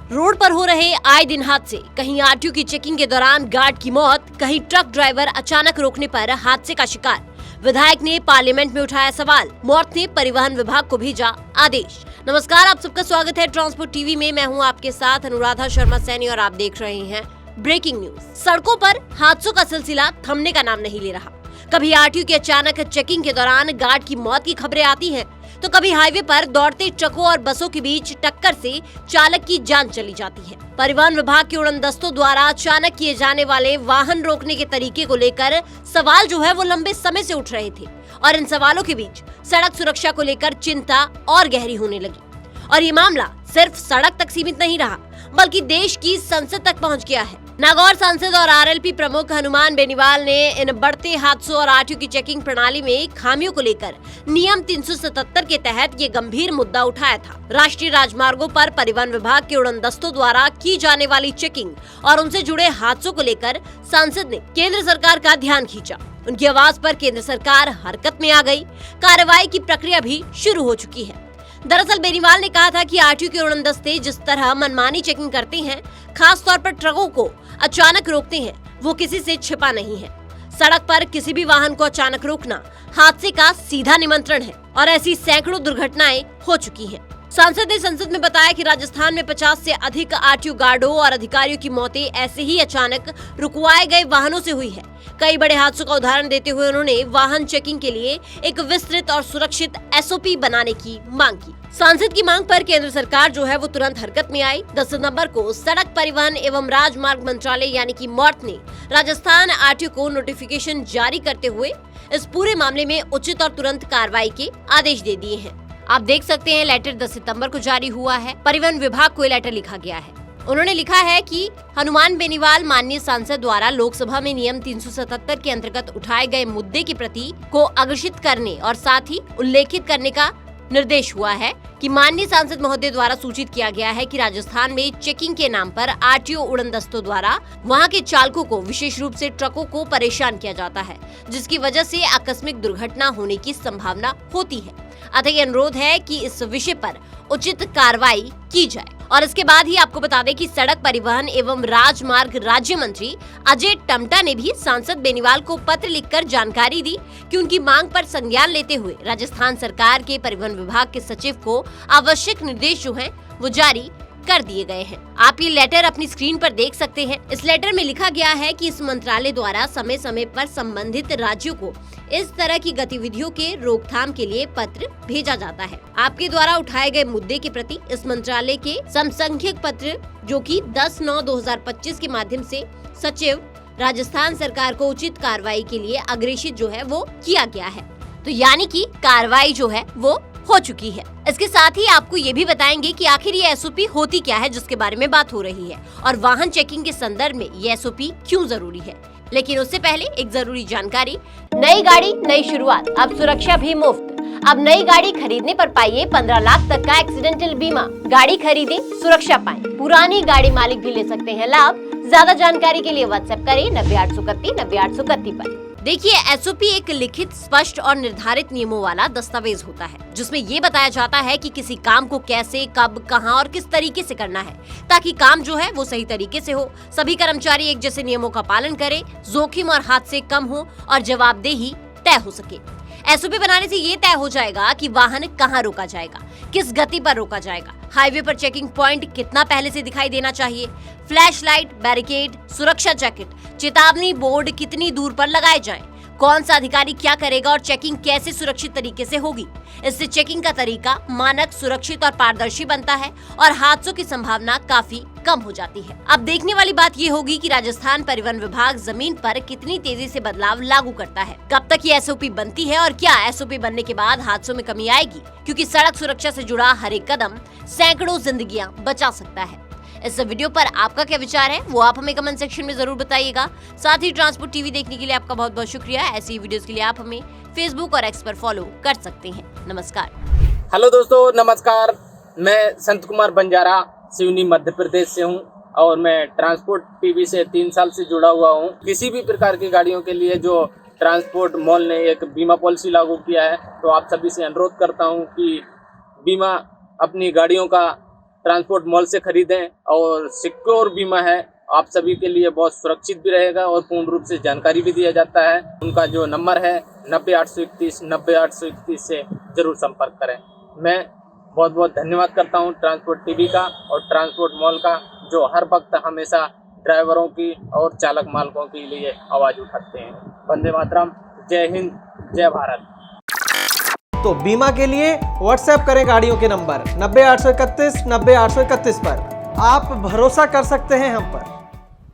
Road पर हो रहे आए दिन हादसे, कहीं आरटीओ की चेकिंग के दौरान गार्ड की मौत, कहीं ट्रक ड्राइवर अचानक रोकने पर हादसे का शिकार। विधायक ने पार्लियामेंट में उठाया सवाल, मौत ने परिवहन विभाग को भेजा आदेश। नमस्कार, आप सबका स्वागत है ट्रांसपोर्ट टीवी में। मैं हूं आपके साथ अनुराधा शर्मा सैनी और आप देख रहे हैं ब्रेकिंग न्यूज। सड़कों पर हादसों का सिलसिला थमने का नाम नहीं ले रहा। कभी आरटीओ की अचानक चेकिंग के दौरान गार्ड की मौत की खबरें आती हैं, तो कभी हाईवे पर दौड़ते ट्रकों और बसों के बीच टक्कर से चालक की जान चली जाती है। परिवहन विभाग के उड़नदस्तों द्वारा अचानक किए जाने वाले वाहन रोकने के तरीके को लेकर सवाल जो है वो लंबे समय से उठ रहे थे और इन सवालों के बीच सड़क सुरक्षा को लेकर चिंता और गहरी होने लगी। और ये मामला सिर्फ सड़क तक सीमित नहीं रहा, बल्कि देश की संसद तक पहुंच गया है। नागौर सांसद और आरएलपी प्रमुख हनुमान बेनीवाल ने इन बढ़ते हादसों और आरटीओ की चेकिंग प्रणाली में खामियों को लेकर नियम 377 के तहत ये गंभीर मुद्दा उठाया था। राष्ट्रीय राजमार्गों पर परिवहन विभाग के उड़नदस्तों द्वारा की जाने वाली चेकिंग और उनसे जुड़े हादसों को लेकर सांसद ने केंद्र सरकार का ध्यान खींचा। उनकी आवाज पर केंद्र सरकार हरकत में आ गई। कार्रवाई की प्रक्रिया भी शुरू हो चुकी है। दरअसल बेनीवाल ने कहा था कि आरटीओ के उड़नदस्ते जिस तरह मनमानी चेकिंग करते हैं, खास तौर पर ट्रकों को अचानक रोकते हैं, वो किसी से छिपा नहीं है। सड़क पर किसी भी वाहन को अचानक रोकना हादसे का सीधा निमंत्रण है और ऐसी सैकड़ों दुर्घटनाएं हो चुकी हैं। सांसद ने संसद में बताया कि राजस्थान में 50 से अधिक आरटीओ गार्डों और अधिकारियों की मौतें ऐसे ही अचानक रुकवाए गए वाहनों से हुई है। कई बड़े हादसों का उदाहरण देते हुए उन्होंने वाहन चेकिंग के लिए एक विस्तृत और सुरक्षित एसओपी बनाने की मांग की। सांसद की मांग पर केंद्र सरकार जो है वो तुरंत हरकत में आई। 10 सितंबर को सड़क परिवहन एवं राजमार्ग मंत्रालय यानी कि मॉर्थ ने राजस्थान आरटीओ को नोटिफिकेशन जारी करते हुए इस पूरे मामले में उचित और तुरंत कार्रवाई के आदेश दे दिए हैं। आप देख सकते हैं लेटर 10 सितंबर को जारी हुआ है। परिवहन विभाग को लेटर लिखा गया है। उन्होंने लिखा है कि हनुमान बेनीवाल माननीय सांसद द्वारा लोकसभा में नियम 377 के अंतर्गत उठाए गए मुद्दे के प्रति को अग्रसित करने और साथ ही उल्लेखित करने का निर्देश हुआ है कि माननीय सांसद महोदय द्वारा सूचित किया गया है कि राजस्थान में चेकिंग के नाम पर आरटीओ उड़नदस्तों द्वारा वहां के चालकों को, विशेष रूप से ट्रकों को परेशान किया जाता है, जिसकी वजह से आकस्मिक दुर्घटना होने की संभावना होती है। अतः ये अनुरोध है कि इस विषय पर उचित कार्रवाई की जाए। और इसके बाद ही आपको बता दें कि सड़क परिवहन एवं राजमार्ग राज्य मंत्री अजय टम्टा ने भी सांसद बेनीवाल को पत्र लिखकर जानकारी दी कि उनकी मांग पर संज्ञान लेते हुए राजस्थान सरकार के परिवहन विभाग के सचिव को आवश्यक निर्देश जो हैं वो जारी कर दिए गए हैं। आप ये लेटर अपनी स्क्रीन पर देख सकते हैं। इस लेटर में लिखा गया है कि इस मंत्रालय द्वारा समय समय पर संबंधित राज्यों को इस तरह की गतिविधियों के रोकथाम के लिए पत्र भेजा जाता है। आपके द्वारा उठाए गए मुद्दे के प्रति इस मंत्रालय के समसंख्यक पत्र जो कि 10/9/2025 के माध्यम से सचिव राजस्थान सरकार को उचित कार्रवाई के लिए अग्रेषित जो है वो किया गया है। तो यानी कि कार्रवाई जो है वो हो चुकी है। इसके साथ ही आपको ये भी बताएंगे कि आखिर ये एसओपी होती क्या है, जिसके बारे में बात हो रही है, और वाहन चेकिंग के संदर्भ में ये एसओपी क्यों जरूरी है। लेकिन उससे पहले एक जरूरी जानकारी। नई गाड़ी नई शुरुआत, अब सुरक्षा भी मुफ्त। अब नई गाड़ी खरीदने पर पाइए 15 लाख तक का एक्सीडेंटल बीमा। गाड़ी खरीदें, सुरक्षा पाएं। पुरानी गाड़ी मालिक भी ले सकते हैं लाभ। ज्यादा जानकारी के लिए व्हाट्सएप करें 9831 पर। देखिए, एसओपी एक लिखित, स्पष्ट और निर्धारित नियमों वाला दस्तावेज होता है, जिसमें ये बताया जाता है कि किसी काम को कैसे, कब, कहां और किस तरीके से करना है, ताकि काम जो है वो सही तरीके से हो, सभी कर्मचारी एक जैसे नियमों का पालन करें, जोखिम और हादसे कम हो और जवाबदेही तय हो सके। एसओपी बनाने से ये तय हो जाएगा कि वाहन कहाँ रोका जाएगा, किस गति पर रोका जाएगा, हाईवे पर चेकिंग पॉइंट कितना पहले से दिखाई देना चाहिए, फ्लैश लाइट, बैरिकेड, सुरक्षा जैकेट, चेतावनी बोर्ड कितनी दूर पर लगाए जाएं, कौन सा अधिकारी क्या करेगा और चेकिंग कैसे सुरक्षित तरीके से होगी। इससे चेकिंग का तरीका मानक, सुरक्षित और पारदर्शी बनता है और हादसों की संभावना काफी कम हो जाती है। अब देखने वाली बात ये होगी कि राजस्थान परिवहन विभाग जमीन पर कितनी तेजी से बदलाव लागू करता है, कब तक ये एसओपी बनती है और क्या एसओपी बनने के बाद हादसों में कमी आएगी, क्योंकि सड़क सुरक्षा से जुड़ा हर एक कदम सैकड़ों जिंदगियां बचा सकता है। इस वीडियो पर आपका क्या विचार है वो आप हमें कमेंट सेक्शन में जरूर बताइएगा। साथ ही ट्रांसपोर्ट टीवी देखने के लिए आपका बहुत बहुत शुक्रिया। ऐसी वीडियोस के लिए आप हमें फेसबुक और एक्स पर फॉलो कर सकते हैं। नमस्कार। हेलो दोस्तों, नमस्कार। मैं संत कुमार बंजारा सिवनी मध्य प्रदेश से हूँ और मैं ट्रांसपोर्ट टीवी से 3 साल से जुड़ा हुआ हूँ। किसी भी प्रकार की गाड़ियों के लिए जो ट्रांसपोर्ट मॉल ने एक बीमा पॉलिसी लागू किया है, तो आप सभी से अनुरोध करता हूँ कि बीमा अपनी गाड़ियों का ट्रांसपोर्ट मॉल से खरीदें और सिक्योर बीमा है, आप सभी के लिए बहुत सुरक्षित भी रहेगा और पूर्ण रूप से जानकारी भी दिया जाता है। उनका जो नंबर है 90-831 से जरूर संपर्क करें। मैं बहुत बहुत धन्यवाद करता हूं ट्रांसपोर्ट टीवी का और ट्रांसपोर्ट मॉल का, जो हर वक्त हमेशा ड्राइवरों की और चालक मालकों के लिए आवाज़ उठाते हैं। वंदे मातरम, जय हिंद, जय भारत। तो बीमा के लिए व्हाट्सएप करें गाड़ियों के नंबर 90-831 90-831 पर। आप भरोसा कर सकते हैं हम पर।